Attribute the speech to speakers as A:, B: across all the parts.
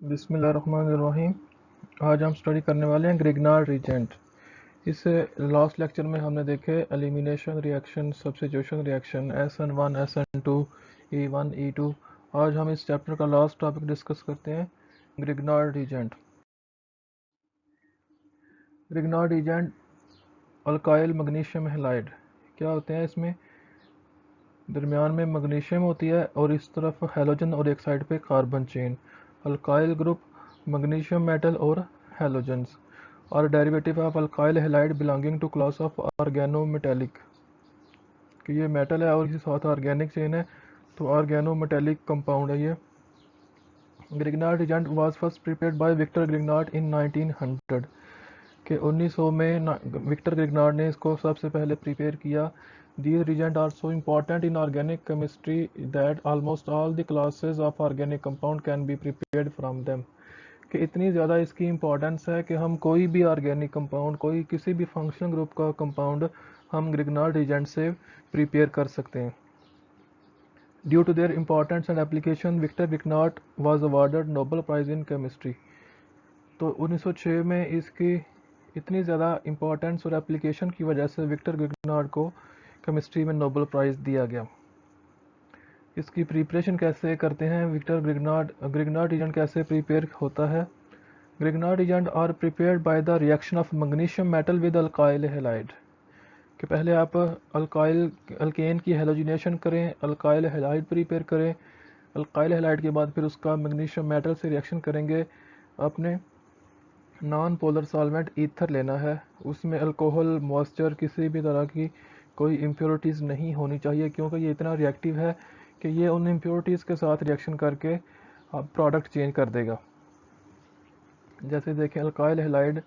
A: बिस्मिल्लाहिर्रहमानिर्रहीम। आज हम स्टडी करने वाले हैं ग्रिग्नार्ड रीजेंट। इस लास्ट लेक्चर में हमने देखे elimination reaction, substitution reaction, SN1 SN2 E1 E2। आज हम इस चैप्टर का लास्ट टॉपिक डिस्कस करते हैं, Grignard reagent. Grignard reagent alkyl magnesium halide क्या होते हैं? इसमें दरमियान में मैग्नीशियम होती है और इस तरफ हैलोजन और एक साइड पे carbon chain. Alkyl group, magnesium metal और हैलोजन्स और derivative of alkyl halide belonging to class of organometallic. कि ये मेटल है और इसके साथ ऑर्गेनिक चेन है, तो ऑर्गेनोमेटेलिक कंपाउंड है ये। Grignard reagent was first prepared by Victor Grignard in 1900 के 1900 में विक्टर ग्रिग्नार्ड ने इसको सबसे पहले प्रिपेयर किया। These reagents are so important in organic chemistry that almost all the classes of organic compound can be prepared from them। कि इतनी ज़्यादा इसकी इम्पोर्टेंस है कि हम कोई भी ऑर्गेनिक कंपाउंड, कोई किसी भी फंक्शनल ग्रुप का कंपाउंड हम ग्रिग्नार्ड रीजेंट से प्रिपेयर कर सकते हैं। Due to their importance and application, Victor Grignard was awarded Nobel prize in chemistry. तो 1906 में इसकी इतनी ज़्यादा इम्पोर्टेंस और एप्लीकेशन की वजह से विक्टर ग्रिग्नार्ड को केमिस्ट्री में नोबेल प्राइज़ दिया गया। इसकी प्रिपरेशन कैसे करते हैं? विक्टर ग्रिग्नार्ड रीजेंट कैसे प्रिपेयर होता है? Grignard reagent are prepared by the reaction of magnesium metal with alkyl halide. कि पहले आप अल्केन की हेलोजिनेशन करें, अल्काइल हैलाइड प्रिपेयर करें। अल्काइल हैलाइड के बाद फिर उसका मैग्नीशियम मेटल से रिएक्शन करेंगे। आपने नॉन पोलर सॉल्वेंट ईथर लेना है, उसमें अल्कोहल, मॉइस्चर, किसी भी तरह की कोई इम्प्योरिटीज़ नहीं होनी चाहिए, क्योंकि ये इतना रिएक्टिव है कि ये उन इम्प्योरिटीज़ के साथ रिएक्शन करके प्रोडक्ट चेंज कर देगा। जैसे देखें, alkyl halide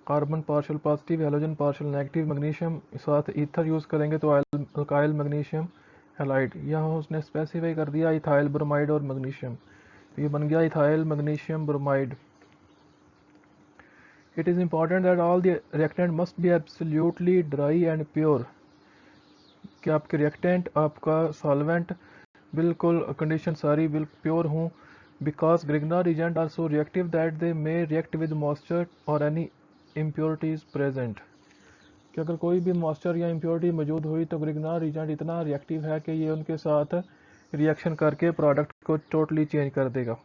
A: carbon partial positive, halogen partial negative, magnesium साथ ईथर यूज़ करेंगे तो अल्काइल मैग्नीशियम हैलाइड। यहाँ उसने स्पेसिफाई कर दिया इथाइल ब्रोमाइड और मैग्नीशियम, तो ये बन गया ethyl magnesium bromide. It is important that all the reactant must be absolutely dry and pure। कि आपके रिएक्टेंट, आपका सॉल्वेंट बिल्कुल कंडीशन सारी प्योर हों। Because Grignard reagent are so reactive that they may react with moisture और any impurities present. कि अगर कोई भी मॉइस्चर या इम्प्योरिटी मौजूद हुई तो ग्रिग्नार्ड रीजेंट इतना रिएक्टिव है कि ये उनके साथ रिएक्शन करके प्रोडक्ट को टोटली चेंज कर देगा।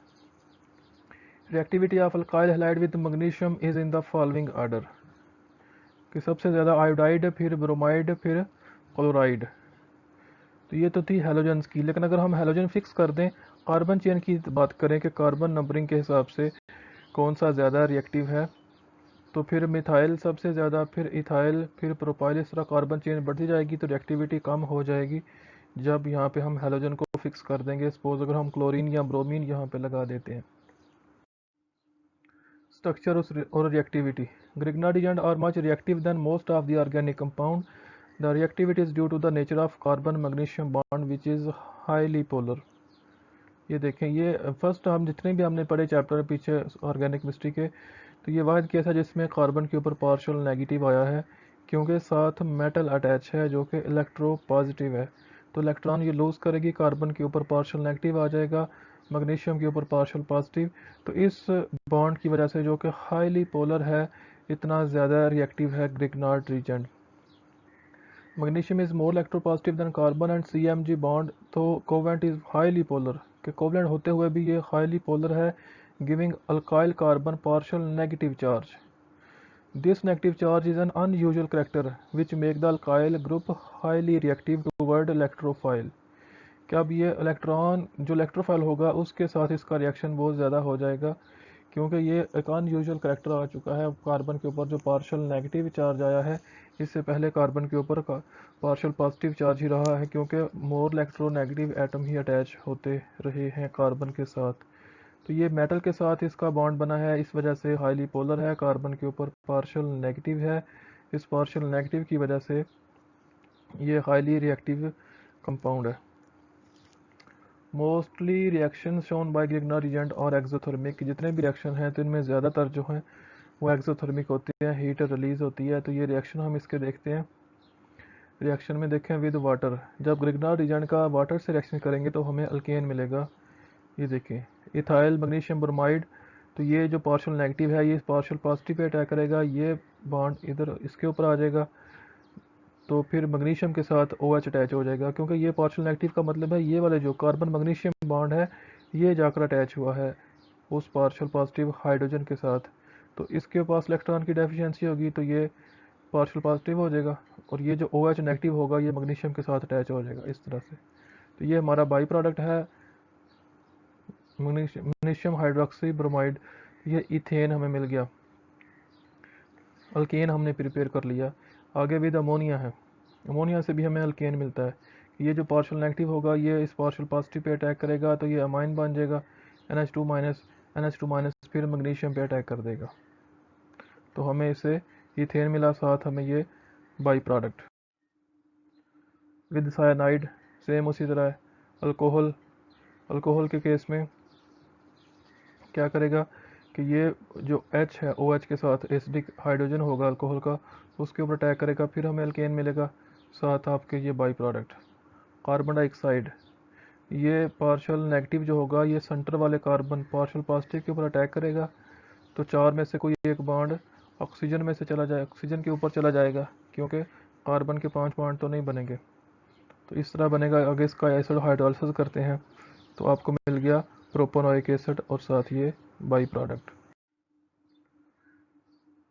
A: Reactivity of alkyl halide with magnesium is in the following order. कि सबसे ज़्यादा आयोडाइड, फिर ब्रोमाइड, फिर क्लोराइड। तो ये तो थी हैलोजन्स की, लेकिन अगर हम हैलोजन फिक्स कर दें, कार्बन चेन की बात करें कि कार्बन नंबरिंग के हिसाब से कौन सा ज़्यादा रिएक्टिव है, तो फिर मिथाइल सबसे ज़्यादा, फिर इथाइल, फिर प्रोपाइल। इस तरह कार्बन चेन बढ़ती जाएगी तो रिएक्टिविटी कम हो जाएगी जब यहाँ पे हम हैलोजन को फिक्स कर देंगे। सपोज अगर हम क्लोरीन या ब्रोमीन यहाँ पे लगा देते हैं। स्ट्रक्चर और reactivity. Grignard reagent are much reactive than most of the organic compound. The reactivity is due to the nature of carbon magnesium bond which is highly polar. ये देखें, ये फर्स्ट हम जितने भी हमने पढ़े चैप्टर पीछे ऑर्गेनिक केमिस्ट्री के, तो ये वाहिद केस है जिसमें कार्बन के ऊपर पार्शियल नेगेटिव आया है, क्योंकि साथ मेटल अटैच है जो कि इलेक्ट्रो पॉजिटिव है। तो इलेक्ट्रॉन ये लूज़ करेगी, कार्बन के ऊपर पार्शियल नेगेटिव आ जाएगा, मैग्नीशियम के ऊपर पार्शियल पॉजिटिव। तो इस बॉन्ड की वजह से जो कि हाईली पोलर है, इतना ज़्यादा रिएक्टिव है Grignard reagent. Magnesium is more electropositive than carbon and CMG bond, तो कोवेलेंट इज हाईली पोलर। के कोवेलेंट होते हुए भी ये हाईली पोलर है, giving alkyl carbon partial negative charge. This negative charge is an unusual character which make the alkyl group highly reactive toward electrophile. क्या अब ये इलेक्ट्रॉन जो इलेक्ट्रोफाइल होगा उसके साथ इसका रिएक्शन बहुत ज़्यादा हो जाएगा, क्योंकि ये एक अनयूजुअल करेक्टर आ चुका है। कार्बन के ऊपर जो पार्शियल नेगेटिव चार्ज आया है, इससे पहले कार्बन के ऊपर पार्शियल पॉजिटिव चार्ज ही रहा है, क्योंकि मोर इलेक्ट्रोनेगेटिव एटम ही अटैच होते रहे हैं कार्बन के साथ। तो ये मेटल के साथ इसका बॉन्ड बना है, इस वजह से हाईली पोलर है, कार्बन के ऊपर पार्शियल नेगेटिव है। इस पार्शियल नेगेटिव की वजह से ये हाईली रिएक्टिव कंपाउंड है। Mostly reaction shown by Grignard reagent और एक्सोथर्मिक। जितने भी रिएक्शन हैं तो इनमें ज़्यादातर जो हैं वो एक्सोथर्मिक होती है, हीट रिलीज होती है। तो ये रिएक्शन हम इसके देखते हैं। रिएक्शन में देखें विद वाटर, जब ग्रिग्नार्ड रीजेंट का वाटर से रिएक्शन करेंगे तो हमें अल्केन मिलेगा। ये देखें, इथाइल मैग्नीशियम ब्रोमाइड तो ये जो पार्शियल नेगेटिव है ये पार्शियल पॉजिटिव पे अटैक करेगा, ये बॉन्ड इधर इसके ऊपर आ जाएगा, तो फिर मैग्नीशियम के साथ OH अटैच हो जाएगा, क्योंकि ये पार्शियल नेगेटिव का मतलब है ये वाले जो कार्बन मैग्नीशियम बॉन्ड है ये जाकर अटैच हुआ है उस पार्शियल पॉजिटिव हाइड्रोजन के साथ। तो इसके पास इलेक्ट्रॉन की डेफिशिएंसी होगी तो ये पार्शियल पॉजिटिव हो जाएगा, और ये जो OH नेगेटिव होगा ये मैग्नीशियम के साथ अटैच हो जाएगा इस तरह से। तो ये हमारा बाई प्रोडक्ट है मैग्नीशियम हाइड्रोक्सी ब्रोमाइड। ये इथेन हमें मिल गया, अल्केन हमने प्रिपेयर कर लिया। आगे विद अमोनिया है, अमोनिया से भी हमें अल्केन मिलता है। ये जो पार्शियल नेगेटिव होगा ये इस पार्शियल पॉजिटिव पे अटैक करेगा तो ये अमाइन बन जाएगा NH2 माइनस, NH2 माइनस फिर मैग्नीशियम पे अटैक कर देगा, तो हमें इसे इथेन मिला, साथ हमें ये by product. With cyanide same उसी तरह है। अल्कोहल, अल्कोहल के केस में क्या करेगा कि ये जो H है OH के साथ एसिडिक हाइड्रोजन होगा अल्कोहल का, उसके ऊपर अटैक करेगा, फिर हमें अल्केन मिलेगा, साथ आपके ये बाई प्रोडक्ट। कार्बन डाइऑक्साइड, ये पार्शियल नेगेटिव जो होगा ये सेंटर वाले कार्बन पार्शियल पॉजिटिव के ऊपर अटैक करेगा, तो चार में से कोई एक बॉन्ड ऑक्सीजन में से चला जाए, ऑक्सीजन के ऊपर चला जाएगा, क्योंकि कार्बन के 5 बॉन्ड तो नहीं बनेंगे, तो इस तरह बनेगा। आगे इसका एसिड हाइड्रोलिसिस करते हैं तो आपको मिल गया प्रोपोनोइक एसिड और साथ ये by product.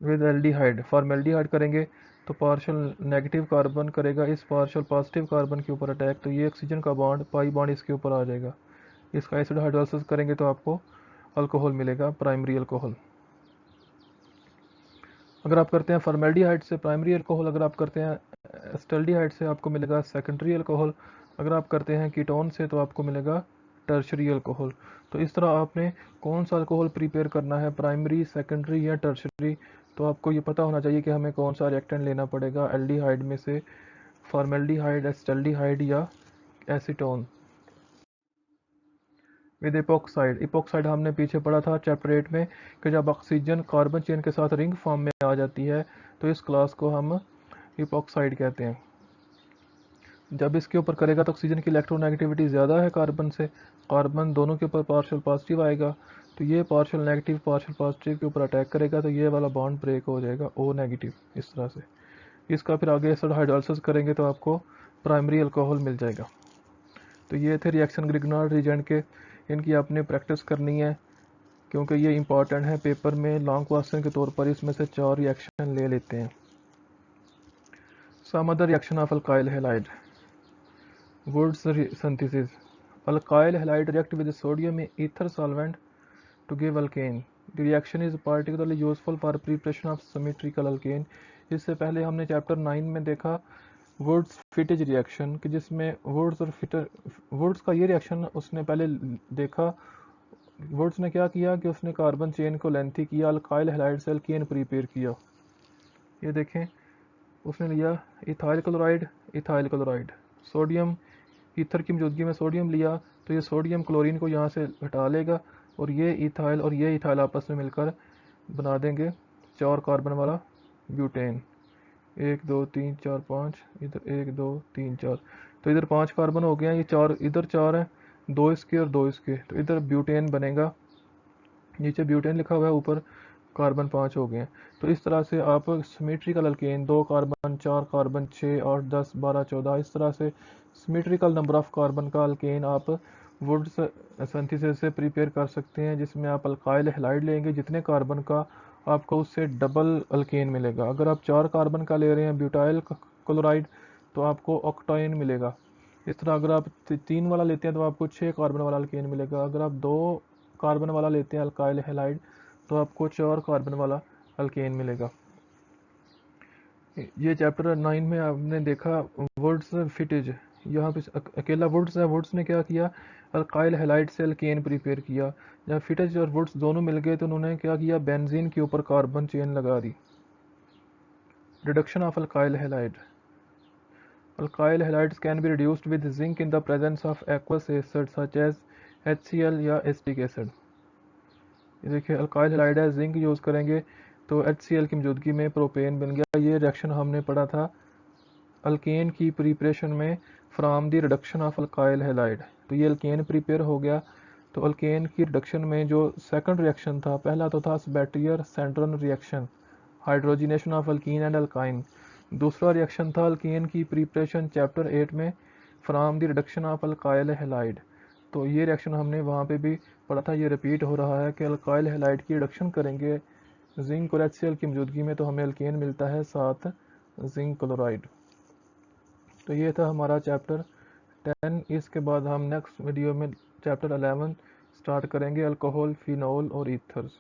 A: With aldehyde, formaldehyde करेंगे तो पार्शियल नेगेटिव कार्बन करेगा इस पार्शियल पॉजिटिव कार्बन के ऊपर अटैक, तो ये ऑक्सीजन का बॉन्ड पाई बॉन्ड इसके ऊपर आ जाएगा। इसका एसिड हाइड्रोलिसिस करेंगे तो आपको अल्कोहल मिलेगा, प्राइमरी अल्कोहल। अगर आप करते हैं फॉर्मेल्डिहाइड से प्राइमरी अल्कोहल, अगर आप करते हैं एस्टल्डिहाइड से आपको मिलेगा सेकेंडरी अल्कोहल, अगर आप करते हैं कीटोन से तो आपको मिलेगा टर्शरी अल्कोहल। तो इस तरह आपने कौन सा अल्कोहल प्रिपेयर करना है, प्राइमरी, सेकेंडरी या टर्शरी, तो आपको ये पता होना चाहिए कि हमें कौन सा रिएक्टेंट लेना पड़ेगा एल्डिहाइड में से, फॉर्मेल्डिहाइड, एस्टल्डिहाइड या एसीटोन। विद इपोक्साइड, इपोक्साइड हमने पीछे पढ़ा था चैप्टर 8 में कि जब ऑक्सीजन कार्बन चेन के साथ रिंग फॉर्म में आ जाती है तो इस क्लास को हम इपोक्साइड कहते हैं। जब इसके ऊपर करेगा तो ऑक्सीजन की इलेक्ट्रोनेगेटिविटी ज़्यादा है कार्बन से, कार्बन दोनों के ऊपर पार्शियल पॉजिटिव आएगा, तो ये पार्शियल नेगेटिव पार्शियल पॉजिटिव के ऊपर अटैक करेगा तो ये वाला बॉन्ड ब्रेक हो जाएगा O नेगेटिव इस तरह से। इसका फिर आगे एसिड हाइड्रोलिसिस करेंगे तो आपको प्राइमरी अल्कोहल मिल जाएगा। तो ये थे रिएक्शन ग्रिग्नार्ड रीजेंट के, इनकी आपने प्रैक्टिस करनी है क्योंकि ये इंपॉर्टेंट है पेपर में, लॉन्ग क्वेश्चन के तौर पर इसमें से 4 रिएक्शन ले लेते हैं। Some other reaction of alkyl halide, Wood's synthesis. Alkyl halide react with sodium ether solvent to give alkane. The reaction is particularly useful for preparation of symmetrical alkane. इससे पहले हमने चैप्टर 9 में देखा वुड्स फिटेज रिएक्शन कि जिसमें woods का ये reaction उसने पहले देखा। वुड्स ने क्या किया कि उसने कार्बन चेन को लेंथी किया, अल्काइल हैलाइड से अल्केन प्रिपेयर किया। ये देखें, उसने लिया इथाइल क्लोराइड, सोडियम, ईथर की मौजूदगी में सोडियम लिया, तो ये सोडियम क्लोरीन को यहाँ से हटा लेगा और ये इथाइल और ये इथाइल आपस में मिलकर बना देंगे 4 कार्बन वाला ब्यूटेन। 1 2 3 4 5, इधर 1 2 3 4, तो इधर 5 कार्बन हो गए हैं, ये 4 इधर 4 हैं, 2 इसके और 2 इसके, तो इधर ब्यूटेन बनेगा, नीचे ब्यूटेन लिखा हुआ है, ऊपर कार्बन 5 हो गए हैं। तो इस तरह से आप सिमेट्रिकल अल्केन 2 कार्बन 4 कार्बन 6 8 10 12 14 इस तरह से सिमेट्रिकल नंबर ऑफ कार्बन का अल्केन आप वुड्स सिंथेसिस से प्रिपेयर कर सकते हैं, जिसमें आप अल्काइल हैलाइड लेंगे जितने कार्बन का आपको उससे डबल अल्केन मिलेगा। अगर आप 4 कार्बन का ले रहे हैं ब्यूटाइल क्लोराइड तो आपको ऑक्टाइन मिलेगा। इस तरह अगर आप 3 वाला लेते हैं तो आपको 6 कार्बन वाला अल्केन मिलेगा। अगर आप 2 कार्बन वाला लेते हैं अल्काइल हैलाइड तो आपको 4 कार्बन वाला अल्केन मिलेगा। ये चैप्टर 9 में आपने देखा वुड्स फिटेज, यहाँ पे अकेला वुड्स है, वुड्स ने क्या किया अल्काइल हैलाइड से अल्केन प्रिपेयर किया। जब फिटेज और वुड्स दोनों मिल गए तो उन्होंने क्या किया बेंजीन के ऊपर कार्बन चेन लगा दी। Reduction of alkyl halide, alkyl halides can be reduced with zinc in the presence of aqueous acid such as HCl या एसिटिक एसिड। ये देखिए अल्काइल हैलाइड है, जिंक यूज़ करेंगे तो HCl की मौजूदगी में प्रोपेन बन गया। ये रिएक्शन हमने पढ़ा था अल्केन की प्रिपरेशन में from the reduction of alkyl halide. तो ये अल्केन प्रिपेयर हो गया, तो अल्केन की रिडक्शन में जो सेकंड रिएक्शन था, पहला तो था Sabatier Senderens reaction, hydrogenation of alkene and alkyne. दूसरा रिएक्शन था अल्केन की प्रिपरेशन चैप्टर 8 में from the reduction of alkyl halide. तो ये रिएक्शन हमने वहाँ पे भी पढ़ा था, ये रिपीट हो रहा है कि अल्काइल हैलाइड की रिडक्शन करेंगे जिंक और HCl की मौजूदगी में, तो हमें अल्केन मिलता है साथ जिंक क्लोराइड। तो ये था हमारा चैप्टर 10। इसके बाद हम नेक्स्ट वीडियो में चैप्टर 11 स्टार्ट करेंगे, अल्कोहल, फिनॉल और ईथर्स।